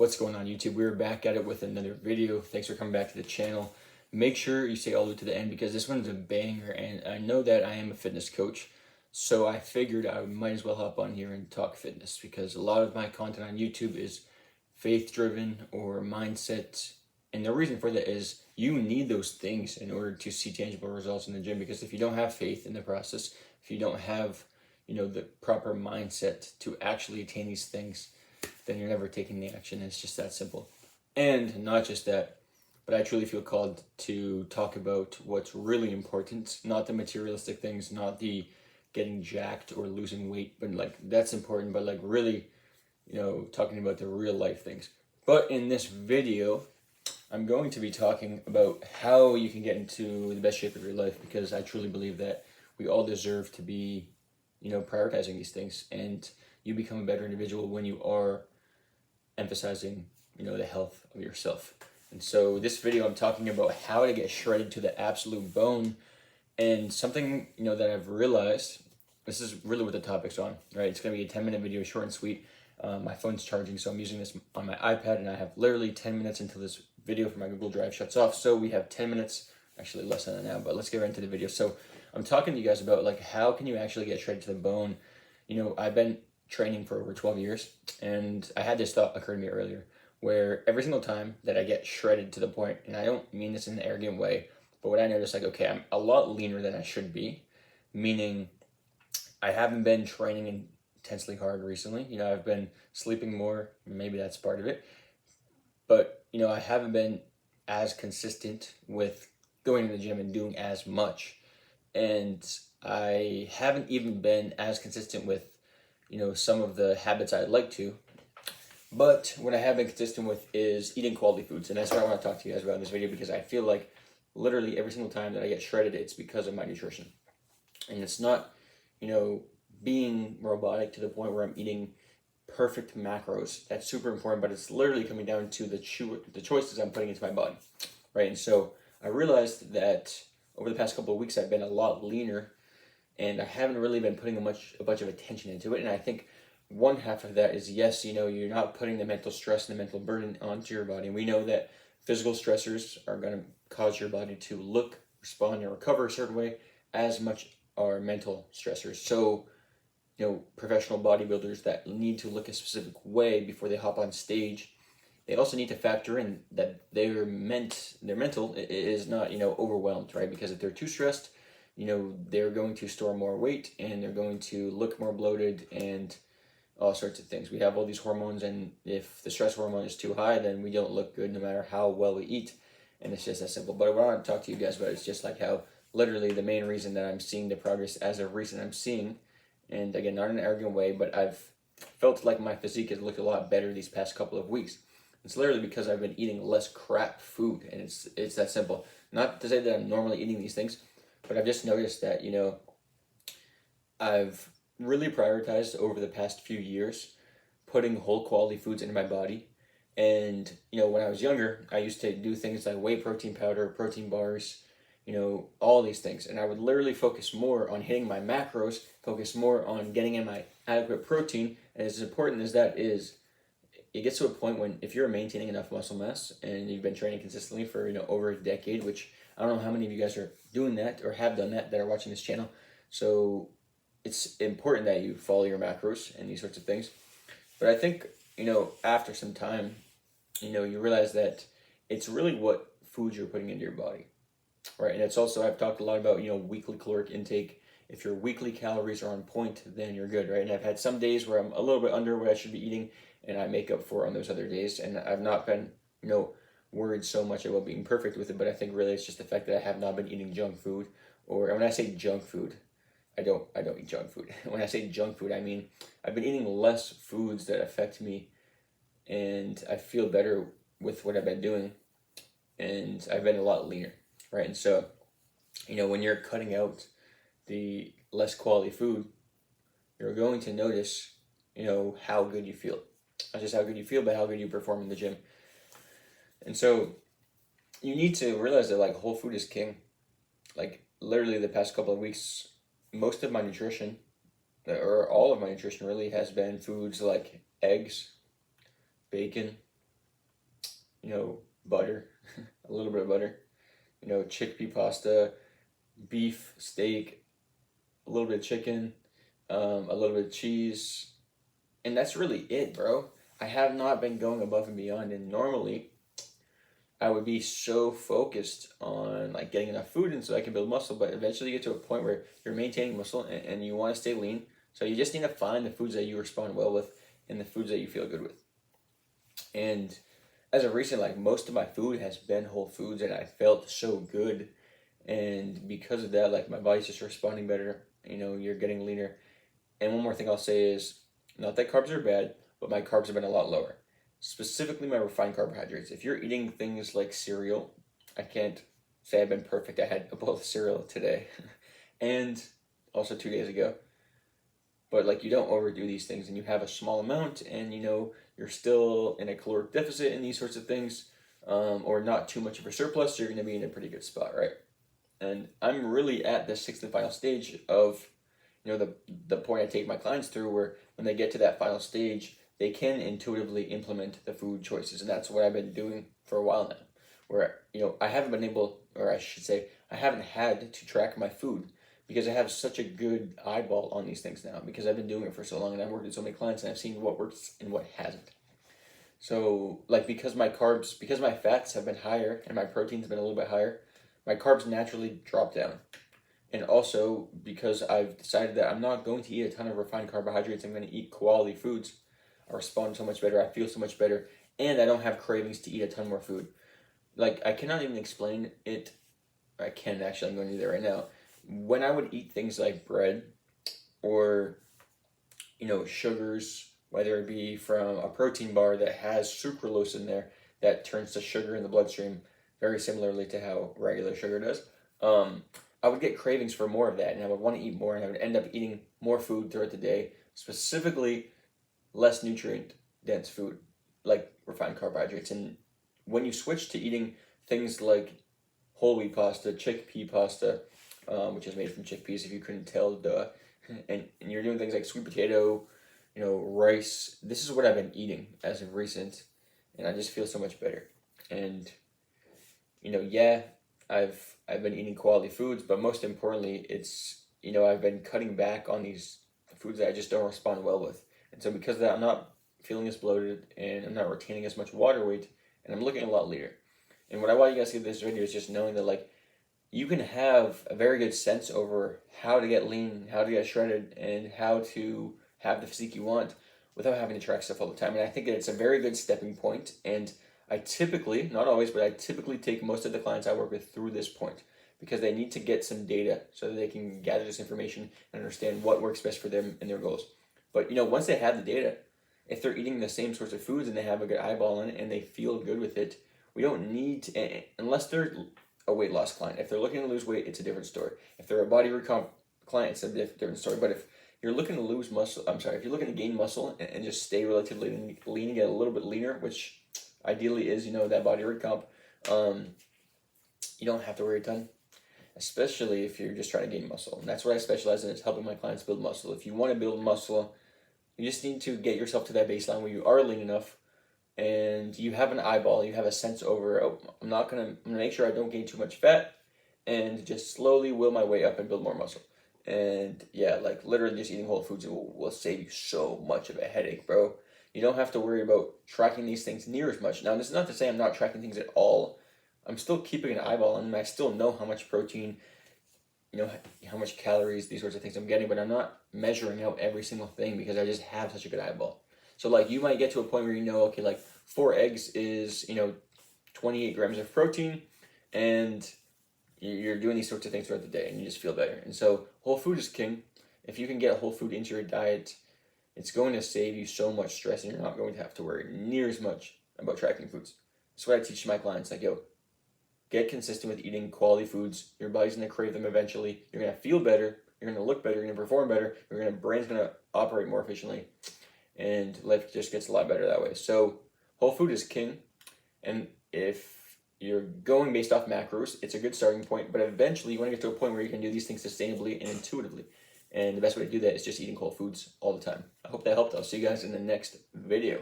What's going on, YouTube? We're back at it with another video. Thanks for coming back to the channel. Make sure you stay all the way to the end because this one's a banger, and I know that I am a fitness coach, so I figured I might as well hop on here and talk fitness because a lot of my content on YouTube is faith-driven or mindset, and the reason for that is you need those things in order to see tangible results in the gym, because if you don't have faith in the process, if you don't have the proper mindset to actually attain these things, then you're never taking the action. It's just that simple. And not just that, but I truly feel called to talk about what's really important, not the materialistic things, not the getting jacked or losing weight, but that's important, but really, talking about the real life things. But in this video, I'm going to be talking about how you can get into the best shape of your life, because I truly believe that we all deserve to be, prioritizing these things, and you become a better individual when you are emphasizing, the health of yourself. And so this video, I'm talking about how to get shredded to the absolute bone. And something, that I've realized, this is really what the topic's on, right? It's going to be a 10-minute video, short and sweet. My phone's charging, so I'm using this on my iPad, and I have literally 10 minutes until this video from my Google Drive shuts off. So we have 10 minutes, actually less than that now, but let's get right into the video. So I'm talking to you guys about how can you actually get shredded to the bone. I've been training for over 12 years, and I had this thought occur to me earlier, where every single time that I get shredded to the point, and I don't mean this in an arrogant way, but what I notice, okay, I'm a lot leaner than I should be, meaning I haven't been training intensely hard recently. I've been sleeping more, maybe that's part of it, but I haven't been as consistent with going to the gym and doing as much, and I haven't even been as consistent with some of the habits I'd like to. But what I have been consistent with is eating quality foods, and that's what I want to talk to you guys about in this video, because I feel like literally every single time that I get shredded, it's because of my nutrition. And it's not, being robotic to the point where I'm eating perfect macros. That's super important, but it's literally coming down to the choices I'm putting into my body, right? And so I realized that over the past couple of weeks, I've been a lot leaner, and I haven't really been putting a bunch of attention into it. And I think one half of that is, yes, you're not putting the mental stress and the mental burden onto your body. And we know that physical stressors are going to cause your body to look, respond, and recover a certain way as much are mental stressors. So, professional bodybuilders that need to look a specific way before they hop on stage, they also need to factor in that their mental is not, overwhelmed, right? Because if they're too stressed, they're going to store more weight, and they're going to look more bloated, and all sorts of things. We have all these hormones, and if the stress hormone is too high, then we don't look good no matter how well we eat. And it's just that simple. But what I want to talk to you guys about is just how literally the main reason that I'm seeing the progress as of recent I'm seeing, and again, not in an arrogant way, but I've felt like my physique has looked a lot better these past couple of weeks. It's literally because I've been eating less crap food, and it's that simple. Not to say that I'm normally eating these things, but I've just noticed that, I've really prioritized over the past few years putting whole quality foods into my body. And when I was younger, I used to do things like whey protein powder, protein bars, all these things, and I would literally focus more on hitting my macros, focus more on getting in my adequate protein. And as important as that is, it gets to a point when if you're maintaining enough muscle mass and you've been training consistently for over a decade, which I don't know how many of you guys are doing that or have done that are watching this channel, so it's important that you follow your macros and these sorts of things. But I think, after some time, you realize that it's really what foods you're putting into your body, right? And it's also, I've talked a lot about, weekly caloric intake. If your weekly calories are on point, then you're good, right? And I've had some days where I'm a little bit under what I should be eating, and I make up for it on those other days. And I've not been, worried so much about being perfect with it, but I think really it's just the fact that I have not been eating junk food. Or when I say junk food, I don't eat junk food. When I say junk food, I mean I've been eating less foods that affect me, and I feel better with what I've been doing, and I've been a lot leaner, right? And so, when you're cutting out the less quality food, you're going to notice, how good you feel. Not just how good you feel, but how good you perform in the gym. And so you need to realize that whole food is king. Literally the past couple of weeks, most of my nutrition, or all of my nutrition really, has been foods like eggs, bacon, butter, a little bit of butter, chickpea pasta, beef, steak, a little bit of chicken, a little bit of cheese, and that's really it, bro. I have not been going above and beyond, and normally I would be so focused on like getting enough food and so I can build muscle, but eventually you get to a point where you're maintaining muscle and you want to stay lean. So you just need to find the foods that you respond well with and the foods that you feel good with. And as of recent, like most of my food has been whole foods and I felt so good. And because of that, like my body's just responding better. You're getting leaner. And one more thing I'll say is not that carbs are bad, but my carbs have been a lot lower. Specifically my refined carbohydrates. If you're eating things like cereal, I can't say I've been perfect. I had a bowl of cereal today and also 2 days ago. But like you don't overdo these things and you have a small amount and you're still in a caloric deficit and these sorts of things, or not too much of a surplus, so you're going to be in a pretty good spot, right? And I'm really at the sixth and final stage of the point I take my clients through where when they get to that final stage, they can intuitively implement the food choices. And that's what I've been doing for a while now, where, I haven't been able, or I should say, I haven't had to track my food because I have such a good eyeball on these things now because I've been doing it for so long and I've worked with so many clients and I've seen what works and what hasn't. So like because my fats have been higher and my protein's been a little bit higher, my carbs naturally drop down. And also because I've decided that I'm not going to eat a ton of refined carbohydrates, I'm going to eat quality foods. I respond so much better, I feel so much better, and I don't have cravings to eat a ton more food. Like, I cannot even explain it. I can actually, I'm going to do that right now. When I would eat things like bread or, sugars, whether it be from a protein bar that has sucralose in there that turns to sugar in the bloodstream, very similarly to how regular sugar does, I would get cravings for more of that, and I would want to eat more, and I would end up eating more food throughout the day, specifically less nutrient dense food like refined carbohydrates. And when you switch to eating things like whole wheat pasta, chickpea pasta, which is made from chickpeas if you couldn't tell, duh, and you're doing things like sweet potato, rice, this is what I've been eating as of recent, and I just feel so much better. And yeah, I've been eating quality foods, but most importantly, it's I've been cutting back on these foods that I just don't respond well with. And so because of that, I'm not feeling as bloated and I'm not retaining as much water weight and I'm looking a lot leaner. And what I want you guys to get this video is just knowing that like you can have a very good sense over how to get lean, how to get shredded, and how to have the physique you want without having to track stuff all the time. And I think that it's a very good stepping point. And I typically, not always, but I typically take most of the clients I work with through this point because they need to get some data so that they can gather this information and understand what works best for them and their goals. But once they have the data, if they're eating the same sorts of foods and they have a good eyeball in it and they feel good with it, we don't need to, unless they're a weight loss client. If they're looking to lose weight, it's a different story. If they're a body recomp client, it's a different story. But if you're looking to lose muscle, if you're looking to gain muscle and just stay relatively lean and get a little bit leaner, which ideally is, that body recomp, you don't have to worry a ton. Especially if you're just trying to gain muscle. And that's what I specialize in, is helping my clients build muscle. If you want to build muscle, you just need to get yourself to that baseline where you are lean enough and you have an eyeball, you have a sense over, I'm gonna make sure I don't gain too much fat and just slowly will my way up and build more muscle. And yeah, like literally just eating whole foods will save you so much of a headache, bro. You don't have to worry about tracking these things near as much. Now, this is not to say I'm not tracking things at all. I'm still keeping an eyeball on them. I still know how much protein, how much calories, these sorts of things I'm getting, but I'm not measuring out every single thing because I just have such a good eyeball. So like you might get to a point where okay, like 4 eggs is, 28 grams of protein, and you're doing these sorts of things throughout the day and you just feel better. And so whole food is king. If you can get whole food into your diet, it's going to save you so much stress and you're not going to have to worry near as much about tracking foods. That's what I teach my clients. Like, get consistent with eating quality foods. Your body's going to crave them eventually. You're going to feel better. You're going to look better. You're going to perform better. Brain's going to operate more efficiently. And life just gets a lot better that way. So whole food is king. And if you're going based off macros, it's a good starting point. But eventually you want to get to a point where you can do these things sustainably and intuitively. And the best way to do that is just eating whole foods all the time. I hope that helped. I'll see you guys in the next video.